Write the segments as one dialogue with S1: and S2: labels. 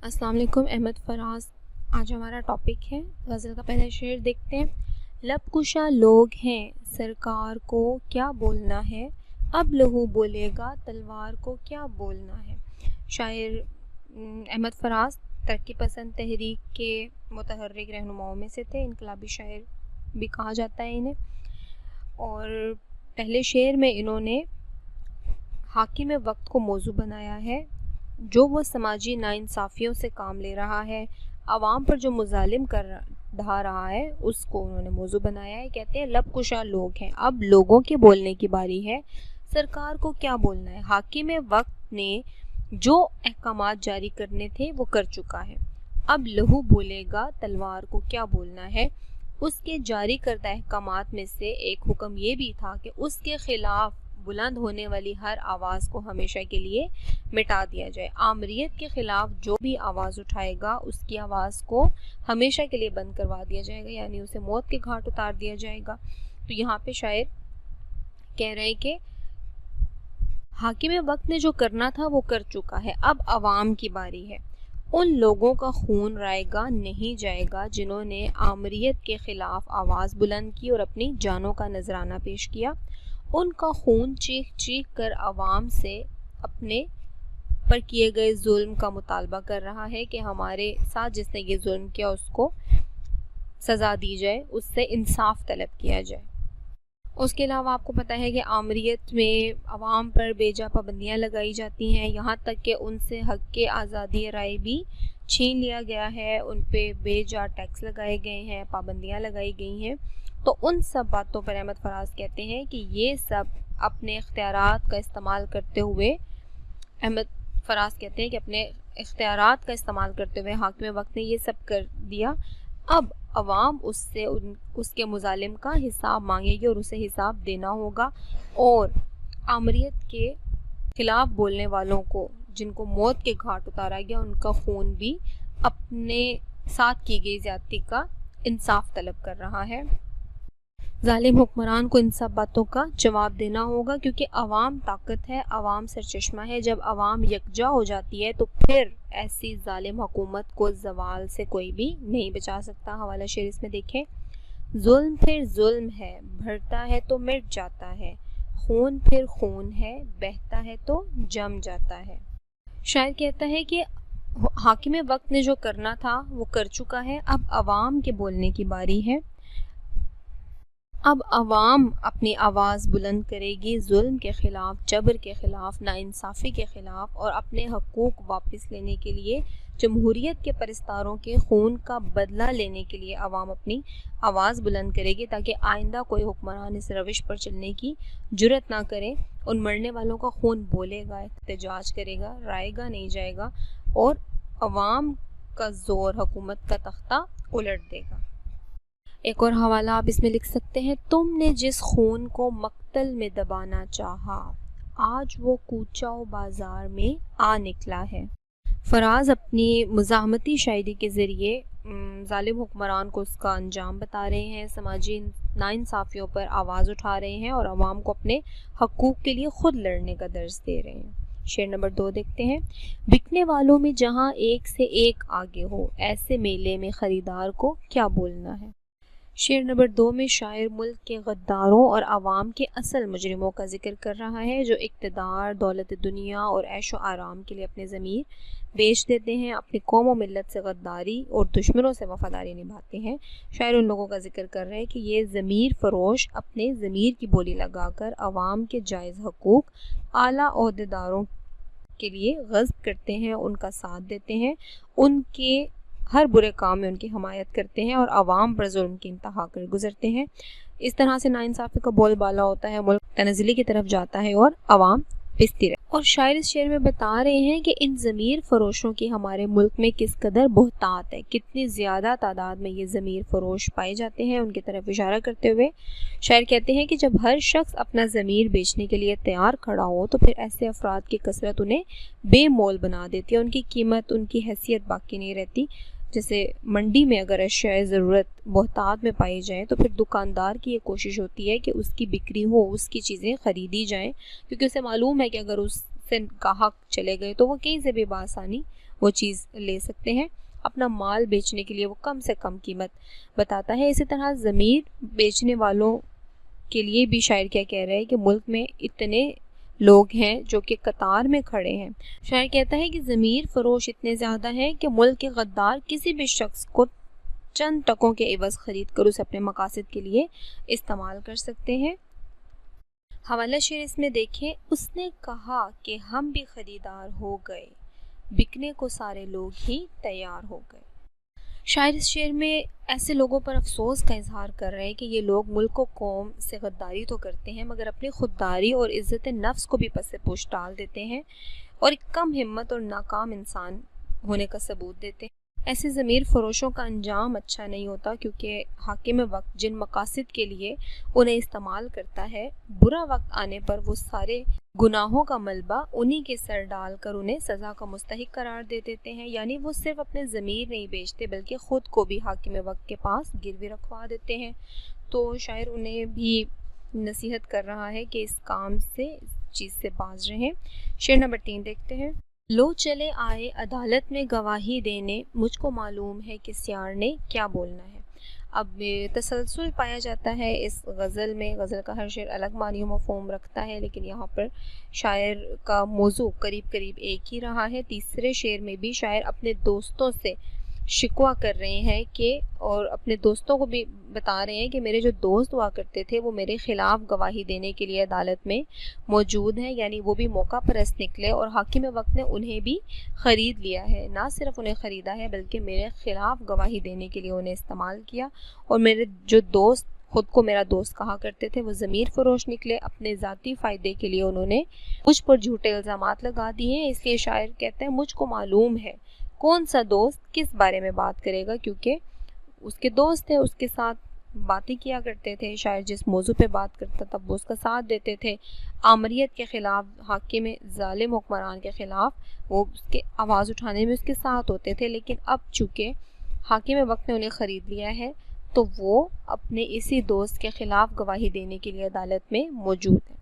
S1: السلام علیکم. احمد فراز. آج ہمارا ٹاپک ہے غزل کا پہلا شعر. دیکھتے ہیں. لب کشا لوگ ہیں سرکار کو کیا بولنا ہے، اب لہو بولے گا تلوار کو کیا بولنا ہے. شاعر احمد فراز ترقی پسند تحریک کے متحرک رہنماؤں میں سے تھے. انقلابی شاعر بھی کہا جاتا ہے انہیں. اور پہلے شعر میں انہوں نے حاکم وقت کو موضوع بنایا ہے. جو وہ سماجی ناانصافیوں سے کام لے رہا ہے، عوام پر جو مظالم کر ڈھا رہا ہے، اس کو انہوں نے موضوع بنایا ہے. کہتے ہیں لب کشا لوگ ہیں، اب لوگوں کے بولنے کی باری ہے، سرکار کو کیا بولنا ہے. حاکم وقت نے جو احکامات جاری کرنے تھے وہ کر چکا ہے، اب لہو بولے گا تلوار کو کیا بولنا ہے. اس کے جاری کردہ احکامات میں سے ایک حکم یہ بھی تھا کہ اس کے خلاف بلند ہونے والی ہر آواز کو ہمیشہ کے لیے مٹا دیا جائے. آمریت کے خلاف جو بھی آواز اٹھائے گا اس کی آواز کو ہمیشہ کے لیے بند کروا دیا جائے گا، یعنی اسے موت کے گھاٹ اتار دیا جائے گا. تو یہاں پہ شاعر کہہ رہے کہ حاکم وقت نے جو کرنا تھا وہ کر چکا ہے، اب عوام کی باری ہے. ان لوگوں کا خون رائے گا نہیں جائے گا جنہوں نے آمریت کے خلاف آواز بلند کی اور اپنی جانوں کا نذرانہ پیش کیا. ان کا خون چیخ چیخ کر عوام سے اپنے پر کیے گئے ظلم کا مطالبہ کر رہا ہے کہ ہمارے ساتھ جس نے یہ ظلم کیا اس کو سزا دی جائے، اس سے انصاف طلب کیا جائے. اس کے علاوہ آپ کو پتہ ہے کہ آمریت میں عوام پر بے جا پابندیاں لگائی جاتی ہیں، یہاں تک کہ ان سے حق کے آزادی رائے بھی چھین لیا گیا ہے، ان پہ بے جا ٹیکس لگائے گئے ہیں، پابندیاں لگائی گئی ہیں. تو ان سب باتوں پر احمد فراز کہتے ہیں کہ یہ سب اپنے اختیارات کا استعمال کرتے ہوئے اختیارات کا استعمال کرتے ہوئے حاکم وقت نے یہ سب کر دیا. اب عوام اس سے اس کے مظالم کا حساب مانگے گی اور اسے حساب دینا ہوگا. اور آمریت کے خلاف بولنے والوں کو جن کو موت کے گھاٹ اتارا گیا، ان کا خون بھی اپنے ساتھ کی گئی زیادتی کا انصاف طلب کر رہا ہے. ظالم حکمران کو ان سب باتوں کا جواب دینا ہوگا، کیونکہ عوام طاقت ہے، عوام سرچشمہ ہے. جب عوام یکجا ہو جاتی ہے تو پھر ایسی ظالم حکومت کو زوال سے کوئی بھی نہیں بچا سکتا. حوالہ شعر اس میں دیکھیں. ظلم پھر ظلم ہے، بڑھتا ہے تو مٹ جاتا ہے، خون پھر خون ہے، بہتا ہے تو جم جاتا ہے. شاعر کہتا ہے کہ حاکم وقت نے جو کرنا تھا وہ کر چکا ہے، اب عوام کے بولنے کی باری ہے. اب عوام اپنی آواز بلند کرے گی ظلم کے خلاف، جبر کے خلاف، ناانصافی کے خلاف، اور اپنے حقوق واپس لینے کے لیے، جمہوریت کے پرستاروں کے خون کا بدلہ لینے کے لیے عوام اپنی آواز بلند کرے گی، تاکہ آئندہ کوئی حکمران اس روش پر چلنے کی جرت نہ کرے. ان مرنے والوں کا خون بولے گا، احتجاج کرے گا، رائے گا نہیں جائے گا، اور عوام کا زور حکومت کا تختہ الٹ دے گا. ایک اور حوالہ آپ اس میں لکھ سکتے ہیں. تم نے جس خون کو مقتل میں دبانا چاہا، آج وہ کوچہ و بازار میں آ نکلا ہے. فراز اپنی مزاحمتی شاعری کے ذریعے ظالم حکمران کو اس کا انجام بتا رہے ہیں، سماجی ناانصافیوں پر آواز اٹھا رہے ہیں، اور عوام کو اپنے حقوق کے لیے خود لڑنے کا درس دے رہے ہیں. شعر نمبر 2 دیکھتے ہیں. بکنے والوں میں جہاں ایک سے ایک آگے ہو، ایسے میلے میں خریدار کو کیا بولنا ہے. شعر نمبر 2 میں شاعر ملک کے غداروں اور عوام کے اصل مجرموں کا ذکر کر رہا ہے، جو اقتدار، دولت دنیا اور عیش و آرام کے لیے اپنے ضمیر بیچ دیتے ہیں، اپنی قوم و ملت سے غداری اور دشمنوں سے وفاداری نبھاتے ہیں. شاعر ان لوگوں کا ذکر کر رہے ہیں کہ یہ ضمیر فروش اپنے ضمیر کی بولی لگا کر عوام کے جائز حقوق اعلیٰ عہدیداروں کے لیے غصب کرتے ہیں، ان کا ساتھ دیتے ہیں، ان کے ہر برے کام میں ان کی حمایت کرتے ہیں، اور عوام پر ظلم کی انتہا کر گزرتے ہیں. اس طرح سے ناانصافی کا بول بالا ہوتا ہے، ملک تنزلی کی طرف جاتا ہے اور عوام پستی رہتی. اور شاعر اس شعر میں بتا رہے ہیں کہ ان ضمیر فروشوں کی ہمارے ملک میں کس قدر بہتات ہے، کتنی زیادہ تعداد میں یہ ضمیر فروش پائے جاتے ہیں. ان کی طرف اشارہ کرتے ہوئے شاعر کہتے ہیں کہ جب ہر شخص اپنا ضمیر بیچنے کے لیے تیار کھڑا ہو تو پھر ایسے افراد کی کثرت انہیں بے مول بنا دیتی ہے، ان کی قیمت، ان کی حیثیت باقی نہیں رہتی. جیسے منڈی میں اگر اشیاء ضرورت بہتات میں پائی جائیں تو پھر دکاندار کی یہ کوشش ہوتی ہے کہ اس کی بکری ہو، اس کی چیزیں خریدی جائیں، کیونکہ اسے معلوم ہے کہ اگر اس سے گاہک چلے گئے تو وہ کہیں سے بھی بآسانی وہ چیز لے سکتے ہیں. اپنا مال بیچنے کے لیے وہ کم سے کم قیمت بتاتا ہے. اسی طرح ضمیر بیچنے والوں کے لیے بھی شاعر کیا کہہ رہا ہے کہ ملک میں اتنے لوگ ہیں جو کہ قطار میں کھڑے ہیں. شاعر کہتا ہے کہ ضمیر فروش اتنے زیادہ ہیں کہ ملک کے غدار کسی بھی شخص کو چند ٹکوں کے عوض خرید کر اسے اپنے مقاصد کے لیے استعمال کر سکتے ہیں. حوالہ شعر اس میں دیکھیں. اس نے کہا کہ ہم بھی خریدار ہو گئے، بکنے کو سارے لوگ ہی تیار ہو گئے. شاعر اس شعر میں ایسے لوگوں پر افسوس کا اظہار کر رہے ہیں کہ یہ لوگ ملک و قوم سے غداری تو کرتے ہیں مگر اپنی خودداری اور عزت نفس کو بھی پس پوش ڈال دیتے ہیں اور ایک کم ہمت اور ناکام انسان ہونے کا ثبوت دیتے ہیں. ایسے ضمیر فروشوں کا انجام اچھا نہیں ہوتا کیونکہ حاکم وقت جن مقاصد کے لیے انہیں استعمال کرتا ہے، برا وقت آنے پر وہ سارے گناہوں کا ملبہ انہی کے سر ڈال کر انہیں سزا کا مستحق قرار دے دیتے ہیں. یعنی وہ صرف اپنے ضمیر نہیں بیچتے بلکہ خود کو بھی حاکم وقت کے پاس گروی رکھوا دیتے ہیں. تو شاعر انہیں بھی نصیحت کر رہا ہے کہ اس کام سے، اس چیز سے باز رہیں. شعر نمبر 3 دیکھتے ہیں. لو چلے آئے عدالت میں گواہی دینے، مجھ کو معلوم ہے کہ سیار نے کیا بولنا ہے. اب تسلسل پایا جاتا ہے اس غزل میں. غزل کا ہر شعر الگ معنی و مفہوم رکھتا ہے لیکن یہاں پر شاعر کا موضوع قریب قریب ایک ہی رہا ہے. تیسرے شعر میں بھی شاعر اپنے دوستوں سے شکوہ کر رہے ہیں کہ اور اپنے دوستوں کو بھی بتا رہے ہیں کہ میرے جو دوست ہوا کرتے تھے وہ میرے خلاف گواہی دینے کے لیے عدالت میں موجود ہیں. یعنی وہ بھی موقع پرست نکلے اور حاکم وقت نے انہیں بھی خرید لیا ہے. نہ صرف انہیں خریدا ہے بلکہ میرے خلاف گواہی دینے کے لیے انہیں استعمال کیا. اور میرے جو دوست خود کو میرا دوست کہا کرتے تھے وہ ضمیر فروش نکلے. اپنے ذاتی فائدے کے لیے انہوں نے مجھ پر جھوٹے الزامات لگا دیے ہیں. اس لیے شاعر کہتے ہیں مجھ کو معلوم ہے کون سا دوست کس بارے میں بات کرے گا، کیونکہ اس کے دوست تھے، اس کے ساتھ باتیں کیا کرتے تھے. شاعر جس موضوع پہ بات کرتا تھا وہ اس کا ساتھ دیتے تھے. آمریت کے خلاف، حاکم ظالم حکمران کے خلاف وہ اس کے آواز اٹھانے میں اس کے ساتھ ہوتے تھے. لیکن اب چونکہ حاکم وقت نے انہیں خرید لیا ہے تو وہ اپنے اسی دوست کے خلاف گواہی دینے کے لیے عدالت میں موجود ہے.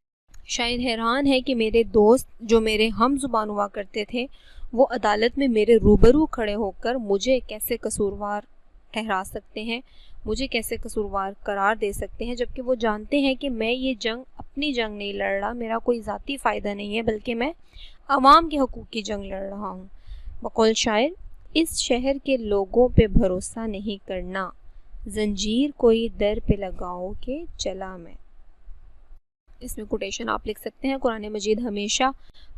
S1: شاعر حیران ہے کہ میرے دوست جو میرے ہم زبان ہوا کرتے تھے وہ عدالت میں میرے روبرو کھڑے ہو کر مجھے کیسے قصوروار ٹھہرا سکتے ہیں، مجھے کیسے قصوروار قرار دے سکتے ہیں، جبکہ وہ جانتے ہیں کہ میں یہ جنگ اپنی جنگ نہیں لڑ رہا، میرا کوئی ذاتی فائدہ نہیں ہے بلکہ میں عوام کے حقوق کی جنگ لڑ رہا ہوں. بقول شاعر، اس شہر کے لوگوں پہ بھروسہ نہیں کرنا، زنجیر کوئی در پہ لگاؤ کہ چلا میں. اس میں کوٹیشن آپ لکھ سکتے ہیں. قرآن مجید ہمیشہ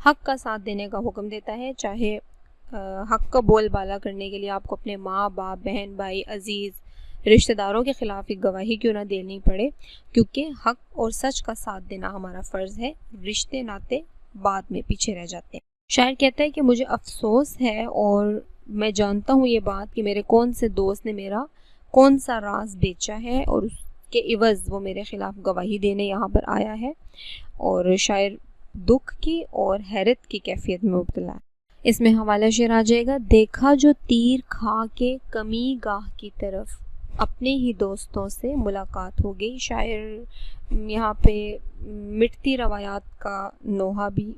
S1: حق کا ساتھ دینے کا حکم دیتا ہے، چاہے حق کا بول بالا کرنے کے لیے آپ کو اپنے ماں باپ، بہن بھائی، عزیز رشتہ داروں کے خلاف ایک گواہی کیوں نہ دینی پڑے، کیونکہ حق اور سچ کا ساتھ دینا ہمارا فرض ہے. رشتے ناتے بعد میں پیچھے رہ جاتے ہیں. شاعر کہتا ہے کہ مجھے افسوس ہے اور میں جانتا ہوں یہ بات کہ میرے کون سے دوست نے میرا کون سا راز بیچا ہے اور اس کے عوض وہ میرے خلاف گواہی دینے یہاں پر آیا ہے. اور شاعر دکھ کی اور حیرت کی کیفیت میں مبتلا ہے. اس میں حوالہ شعر آ جائے گا. دیکھا جو تیر کھا کے کمی گاہ کی طرف، اپنے ہی دوستوں سے ملاقات ہو گئی. شاعر یہاں پہ مٹتی روایات کا نوحہ بھی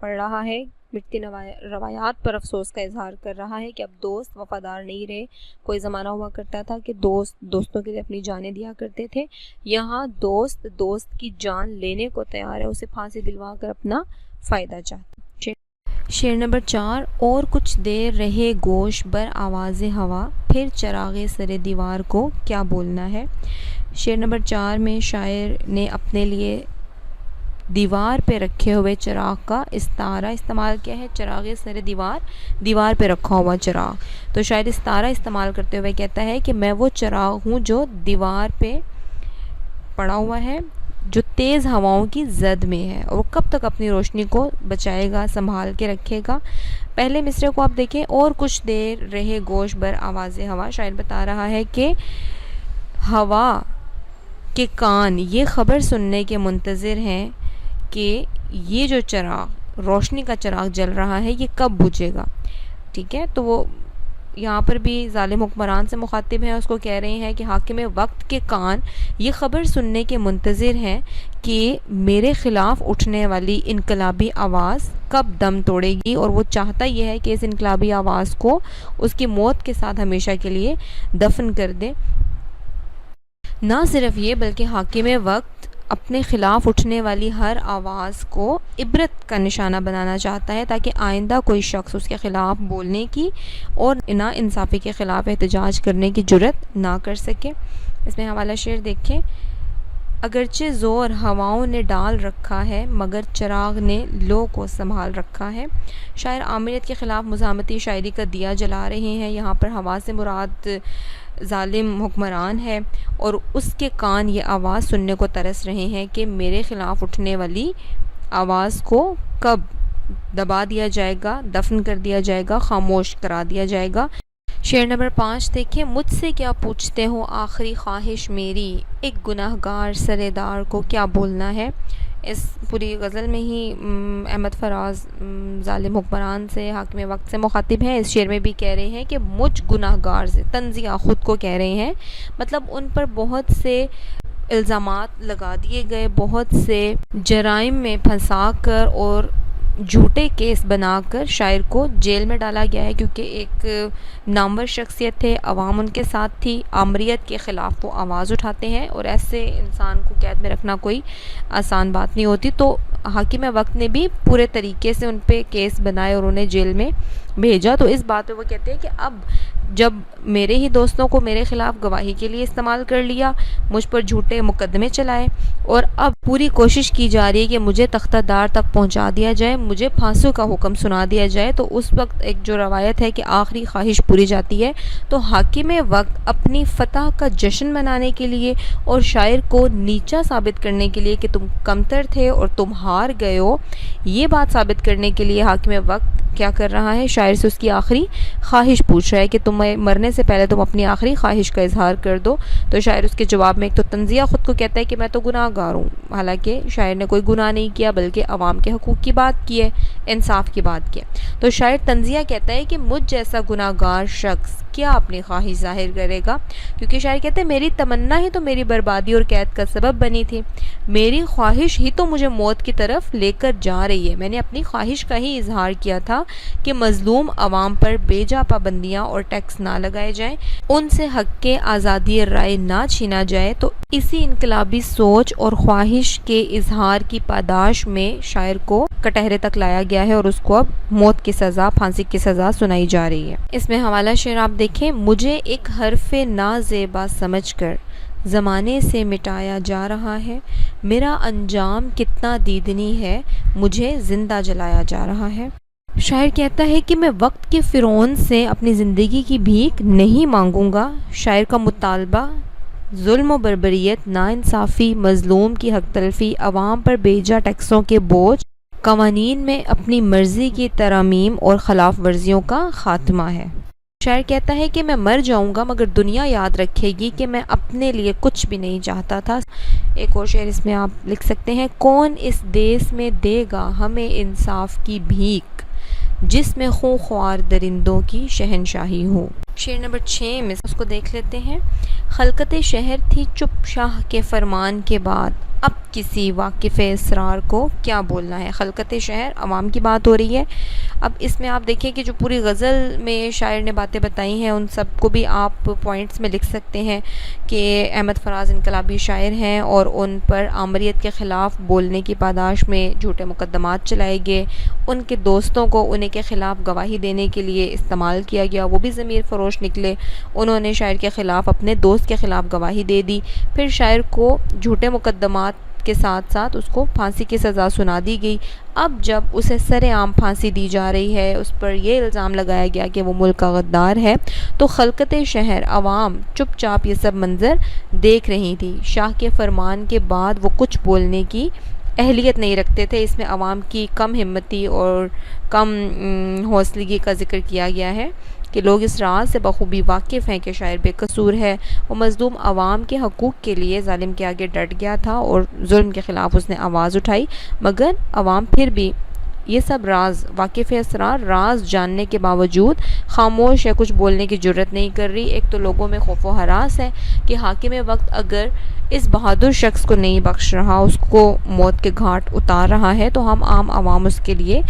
S1: پڑھ رہا ہے، مٹتی روایات پر افسوس کا اظہار کر رہا ہے کہ اب دوست وفادار نہیں رہے. کوئی زمانہ ہوا کرتا تھا کہ دوستوں کے لیے اپنی جانیں دیا کرتے تھے. یہاں دوست کی جان لینے کو تیار ہے، اسے پھانسی دلوا کر اپنا فائدہ چاہتا. شعر نمبر 4. اور کچھ دیر رہے گوش بر آواز ہوا، پھر چراغ سر دیوار کو کیا بولنا ہے. شعر نمبر 4 میں شاعر نے اپنے لیے دیوار پہ رکھے ہوئے چراغ کا استعارہ استعمال کیا ہے. چراغ سر دیوار پہ رکھا ہوا چراغ. تو شاعر استعارہ استعمال کرتے ہوئے کہتا ہے کہ میں وہ چراغ ہوں جو دیوار پہ پڑا ہوا ہے، جو تیز ہواؤں کی زد میں ہے، اور وہ کب تک اپنی روشنی کو بچائے گا، سنبھال کے رکھے گا. پہلے مصرے کو آپ دیکھیں. اور کچھ دیر رہے گوش بر آواز ہوا. شاعر بتا رہا ہے کہ ہوا کے کان یہ خبر سننے کے منتظر ہیں کہ یہ جو چراغ، روشنی کا چراغ جل رہا ہے، یہ کب بجھے گا. ٹھیک ہے، تو وہ یہاں پر بھی ظالم حکمران سے مخاطب ہیں، اس کو کہہ رہے ہیں کہ حاکم وقت کے کان یہ خبر سننے کے منتظر ہیں کہ میرے خلاف اٹھنے والی انقلابی آواز کب دم توڑے گی، اور وہ چاہتا یہ ہے کہ اس انقلابی آواز کو اس کی موت کے ساتھ ہمیشہ کے لیے دفن کر دے۔ نہ صرف یہ بلکہ حاکم وقت اپنے خلاف اٹھنے والی ہر آواز کو عبرت کا نشانہ بنانا چاہتا ہے تاکہ آئندہ کوئی شخص اس کے خلاف بولنے کی اور نا انصافی کے خلاف احتجاج کرنے کی جرت نہ کر سکے۔ اس میں حوالہ شعر دیکھیں، اگرچہ زور ہواؤں نے ڈال رکھا ہے مگر چراغ نے لو کو سنبھال رکھا ہے۔ شاعر آمریت کے خلاف مزاحمتی شاعری کا دیا جلا رہے ہیں۔ یہاں پر ہوا سے مراد ظالم حکمران ہے اور اس کے کان یہ آواز سننے کو ترس رہے ہیں کہ میرے خلاف اٹھنے والی آواز کو کب دبا دیا جائے گا، دفن کر دیا جائے گا، خاموش کرا دیا جائے گا۔ شعر نمبر 5 دیکھیں، مجھ سے کیا پوچھتے ہو آخری خواہش میری، ایک گناہ گار سرے دار کو کیا بولنا ہے۔ اس پوری غزل میں ہی احمد فراز ظالم حکمران سے، حاکم وقت سے مخاطب ہیں۔ اس شعر میں بھی کہہ رہے ہیں کہ مجھ گناہ گار سے، تنزیہ خود کو کہہ رہے ہیں، مطلب ان پر بہت سے الزامات لگا دیے گئے، بہت سے جرائم میں پھنسا کر اور جھوٹے کیس بنا کر شاعر کو جیل میں ڈالا گیا ہے، کیونکہ ایک نامور شخصیت تھے، عوام ان کے ساتھ تھی، آمریت کے خلاف وہ آواز اٹھاتے ہیں اور ایسے انسان کو قید میں رکھنا کوئی آسان بات نہیں ہوتی۔ تو حاکم وقت نے بھی پورے طریقے سے ان پہ کیس بنائے اور انہیں جیل میں بھیجا۔ تو اس بات پہ وہ کہتے ہیں کہ اب جب میرے ہی دوستوں کو میرے خلاف گواہی کے لیے استعمال کر لیا، مجھ پر جھوٹے مقدمے چلائے اور اب پوری کوشش کی جا رہی ہے کہ مجھے تختہ دار تک پہنچا دیا جائے، مجھے پھانسیوں کا حکم سنا دیا جائے، تو اس وقت ایک جو روایت ہے کہ آخری خواہش پوری جاتی ہے۔ تو حاکم وقت اپنی فتح کا جشن منانے کے لیے اور شاعر کو نیچا ثابت کرنے کے لیے کہ تم کمتر تھے اور تم ہار گئے ہو، یہ بات ثابت کرنے کے لیے حاکم وقت کیا کر رہا ہے، شاعر سے اس کی آخری خواہش پوچھ رہا ہے کہ تم مرنے سے پہلے تم اپنی آخری خواہش کا اظہار کر دو۔ تو شاعر اس کے جواب میں ایک تو تنزیہ خود کو کہتا ہے کہ میں تو گناہ گار ہوں، حالانکہ شاعر نے کوئی گناہ نہیں کیا بلکہ عوام کے حقوق کی بات کی ہے، انصاف کی بات کی ہے۔ تو شاعر تنزیہ کہتا ہے کہ مجھ جیسا گناہ گار شخص کیا اپنی خواہش ظاہر کرے گا، کیونکہ شاعر کہتے ہیں میری تمنا ہی تو میری بربادی اور قید کا سبب بنی تھی، میری خواہش ہی تو مجھے موت کی طرف لے کر جا رہی ہے۔ میں نے اپنی خواہش کا ہی اظہار کیا تھا کہ مظلوم عوام پر بے جا پابندیاں اور ٹیکس نہ لگائے جائیں، ان سے حق کے آزادی رائے نہ چھینا جائے۔ تو اسی انقلابی سوچ اور خواہش کے اظہار کی پاداش میں شاعر کو کٹہرے تک لایا گیا ہے اور اس کو اب موت کی سزا، پھانسی کی سزا سنائی جا رہی ہے۔ اس میں حوالہ شعر آپ دیکھیں، مجھے ایک حرف نازیبا سمجھ کر زمانے سے مٹایا جا رہا ہے، میرا انجام کتنا دیدنی ہے، مجھے زندہ جلایا جا رہا ہے۔ شاعر کہتا ہے کہ میں وقت کے فرعون سے اپنی زندگی کی بھیک نہیں مانگوں گا۔ شاعر کا مطالبہ ظلم و بربریت، ناانصافی، مظلوم کی حق تلفی، عوام پر بیجا ٹیکسوں کے بوجھ، قوانین میں اپنی مرضی کی ترامیم اور خلاف ورزیوں کا خاتمہ ہے۔ شاعر کہتا ہے کہ میں مر جاؤں گا مگر دنیا یاد رکھے گی کہ میں اپنے لیے کچھ بھی نہیں چاہتا تھا۔ ایک اور شعر اس میں آپ لکھ سکتے ہیں، کون اس دیس میں دے گا ہمیں انصاف کی بھیک، جس میں خونخوار درندوں کی شہنشاہی ہو۔ شعر نمبر 6 میں اس کو دیکھ لیتے ہیں، خلقت شہر تھی چپ شاہ کے فرمان کے بعد، اب کسی واقف اسرار کو کیا بولنا ہے۔ خلقت شہر، عوام کی بات ہو رہی ہے۔ اب اس میں آپ دیکھیں کہ جو پوری غزل میں شاعر نے باتیں بتائی ہیں ان سب کو بھی آپ پوائنٹس میں لکھ سکتے ہیں کہ احمد فراز انقلابی شاعر ہیں اور ان پر آمریت کے خلاف بولنے کی پاداش میں جھوٹے مقدمات چلائے گئے، ان کے دوستوں کو انہیں کے خلاف گواہی دینے کے لیے استعمال کیا گیا، وہ بھی ضمیر فروش نکلے، انہوں نے شاعر کے خلاف اپنے دوست کے خلاف گواہی دے دی، پھر شاعر کو جھوٹے مقدمات کے ساتھ ساتھ اس کو پھانسی کی سزا سنا دی گئی۔ اب جب اسے سر عام پھانسی دی جا رہی ہے، اس پر یہ الزام لگایا گیا کہ وہ ملک کا غدار ہے، تو خلقت شہر، عوام چپ چاپ یہ سب منظر دیکھ رہی تھی۔ شاہ کے فرمان کے بعد وہ کچھ بولنے کی اہلیت نہیں رکھتے تھے۔ اس میں عوام کی کم ہمتی اور کم حوصلگی کا ذکر کیا گیا ہے کہ لوگ اس راز سے بخوبی واقف ہیں کہ شاعر بے قصور ہے، وہ مظلوم عوام کے حقوق کے لیے ظالم کے آگے ڈٹ گیا تھا اور ظلم کے خلاف اس نے آواز اٹھائی، مگر عوام پھر بھی یہ سب راز واقف اسرار راز جاننے کے باوجود خاموش ہے، کچھ بولنے کی جرت نہیں کر رہی۔ ایک تو لوگوں میں خوف و ہراس ہے کہ حاکم وقت اگر اس بہادر شخص کو نہیں بخش رہا، اس کو موت کے گھاٹ اتار رہا ہے، تو ہم عام عوام اس کے لیے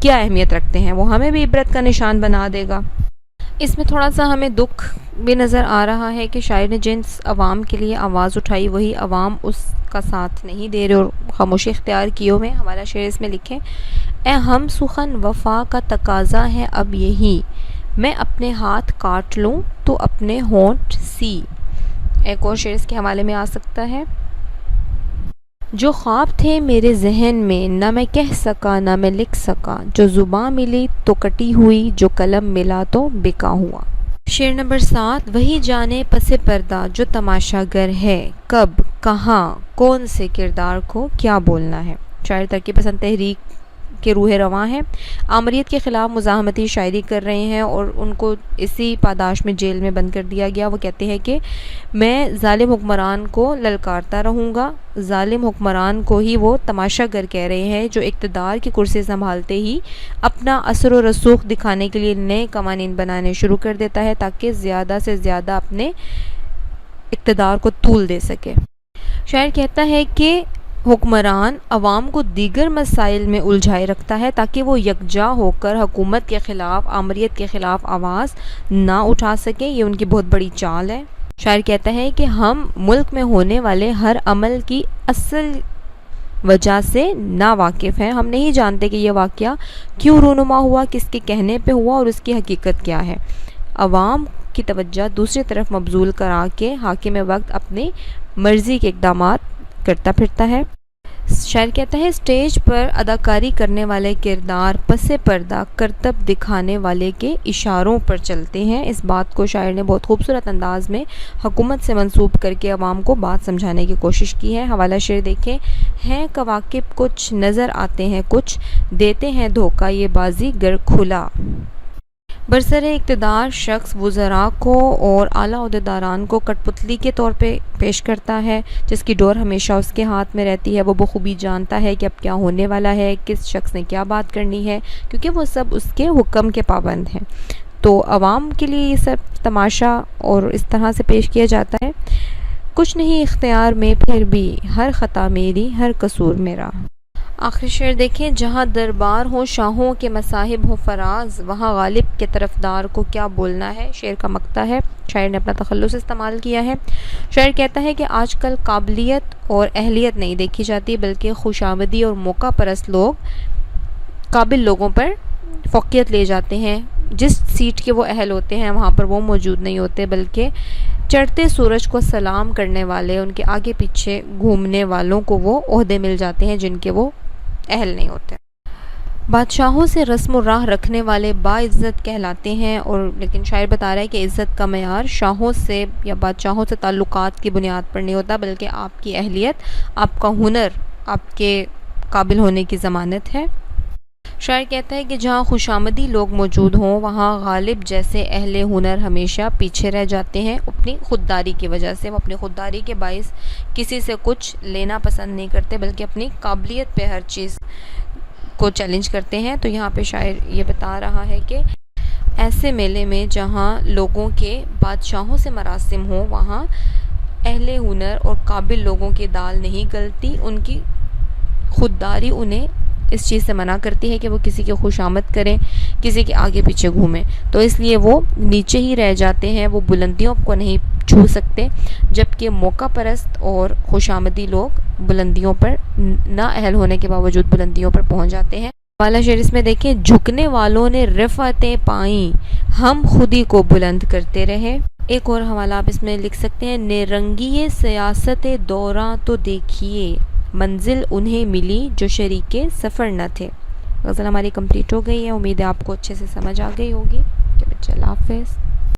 S1: کیا اہمیت رکھتے ہیں، وہ ہمیں بھی عبرت کا نشان بنا دے گا۔ اس میں تھوڑا سا ہمیں دکھ بھی نظر آ رہا ہے کہ شاعر نے جس عوام کے لیے آواز اٹھائی وہی عوام اس کا ساتھ نہیں دے رہے اور خاموشی اختیار کیے ہوئے۔ ہمارا شعر اس میں لکھیں: اے ہم سخن وفا کا تقاضا ہے اب یہی، میں اپنے ہاتھ کاٹ لوں تو اپنے ہونٹ سی۔ ایک اور شعر اس کے حوالے میں آ سکتا ہے: جو خواب تھے میرے ذہن میں نہ میں کہہ سکا نہ میں لکھ سکا، جو زباں ملی تو کٹی ہوئی، جو قلم ملا تو بکا ہوا۔ شعر نمبر 7: وہی جانے پس پردہ جو تماشا گر ہے، کب کہاں کون سے کردار کو کیا بولنا ہے۔ شاعر ترقی پسند تحریک کے روح رواں ہیں، آمریت کے خلاف مزاحمتی شاعری کر رہے ہیں اور ان کو اسی پاداش میں جیل میں بند کر دیا گیا۔ وہ کہتے ہیں کہ میں ظالم حکمران کو للکارتا رہوں گا۔ ظالم حکمران کو ہی وہ تماشا گر کہہ رہے ہیں جو اقتدار کی کرسی سنبھالتے ہی اپنا اثر و رسوخ دکھانے کے لیے نئے قوانین بنانے شروع کر دیتا ہے تاکہ زیادہ سے زیادہ اپنے اقتدار کو طول دے سکے۔ شاعر کہتا ہے کہ حکمران عوام کو دیگر مسائل میں الجھائے رکھتا ہے تاکہ وہ یکجا ہو کر حکومت کے خلاف، آمریت کے خلاف آواز نہ اٹھا سکیں۔ یہ ان کی بہت بڑی چال ہے۔ شاعر کہتا ہے کہ ہم ملک میں ہونے والے ہر عمل کی اصل وجہ سے نا واقف ہیں، ہم نہیں جانتے کہ یہ واقعہ کیوں رونما ہوا، کس کے کہنے پہ ہوا اور اس کی حقیقت کیا ہے۔ عوام کی توجہ دوسری طرف مبذول کرا کے حاکم وقت اپنی مرضی کے اقدامات کرتا پھرتا ہے۔ شاعر کہتا ہے اسٹیج پر اداکاری کرنے والے کردار پس پردہ کرتب دکھانے والے کے اشاروں پر چلتے ہیں۔ اس بات کو شاعر نے بہت خوبصورت انداز میں حکومت سے منسوب کر کے عوام کو بات سمجھانے کی کوشش کی ہے۔ حوالہ شعر دیکھیں: ہیں کواکب کچھ نظر آتے ہیں کچھ، دیتے ہیں دھوکہ یہ بازی گر کھلا۔ برسر اقتدار شخص وزراء کو اور اعلیٰ عہدیداران کو کٹ پتلی کے طور پہ پیش کرتا ہے، جس کی ڈور ہمیشہ اس کے ہاتھ میں رہتی ہے۔ وہ بخوبی جانتا ہے کہ اب کیا ہونے والا ہے، کس شخص نے کیا بات کرنی ہے، کیونکہ وہ سب اس کے حکم کے پابند ہیں۔ تو عوام کے لیے یہ سب تماشا اور اس طرح سے پیش کیا جاتا ہے: کچھ نہیں اختیار میں پھر بھی، ہر خطا میری ہر قصور میرا۔ آخری شعر دیکھیں: جہاں دربار ہوں شاہوں کے مصاحب ہو فراز، وہاں غالب کے طرفدار کو کیا بولنا ہے۔ شعر کا مقطع ہے، شاعر نے اپنا تخلص استعمال کیا ہے۔ شاعر کہتا ہے کہ آج کل قابلیت اور اہلیت نہیں دیکھی جاتی بلکہ خوشامدی اور موقع پرست لوگ قابل لوگوں پر فوقیت لے جاتے ہیں۔ جس سیٹ کے وہ اہل ہوتے ہیں وہاں پر وہ موجود نہیں ہوتے بلکہ چڑھتے سورج کو سلام کرنے والے، ان کے آگے پیچھے گھومنے والوں کو وہ عہدے مل جاتے ہیں جن کے وہ اہل نہیں ہوتے۔ بادشاہوں سے رسم و راہ رکھنے والے باعزت کہلاتے ہیں، اور لیکن شاعر بتا رہا ہے کہ عزت کا معیار شاہوں سے یا بادشاہوں سے تعلقات کی بنیاد پر نہیں ہوتا بلکہ آپ کی اہلیت، آپ کا ہنر، آپ کے قابل ہونے کی ضمانت ہے۔ شاعر کہتا ہے کہ جہاں خوشامدی لوگ موجود ہوں وہاں غالب جیسے اہل ہنر ہمیشہ پیچھے رہ جاتے ہیں اپنی خودداری کی وجہ سے۔ وہ اپنی خودداری کے باعث کسی سے کچھ لینا پسند نہیں کرتے بلکہ اپنی قابلیت پہ ہر چیز کو چیلنج کرتے ہیں۔ تو یہاں پہ شاعر یہ بتا رہا ہے کہ ایسے میلے میں جہاں لوگوں کے بادشاہوں سے مراسم ہوں وہاں اہل ہنر اور قابل لوگوں کی دال نہیں گلتی، ان کی خودداری انہیں اس چیز سے منع کرتی ہے کہ وہ کسی کی خوشامد کریں، کسی کے آگے پیچھے گھومیں، تو اس لیے وہ نیچے ہی رہ جاتے ہیں، وہ بلندیوں کو نہیں چھو سکتے، جبکہ موقع پرست اور خوشامدی لوگ بلندیوں پر نہ اہل ہونے کے باوجود بلندیوں پر پہنچ جاتے ہیں۔ والا شعر اس میں دیکھیں: جھکنے والوں نے رفعتیں پائیں، ہم خودی کو بلند کرتے رہے۔ ایک اور حوالہ آپ اس میں لکھ سکتے ہیں: نرنگی سیاست دوراں تو دیکھیے، منزل انہیں ملی جو شریک سفر نہ تھے۔ غزل ہماری کمپلیٹ ہو گئی ہے، امید ہے آپ کو اچھے سے سمجھ آ گئی ہوگی۔ اللہ حافظ۔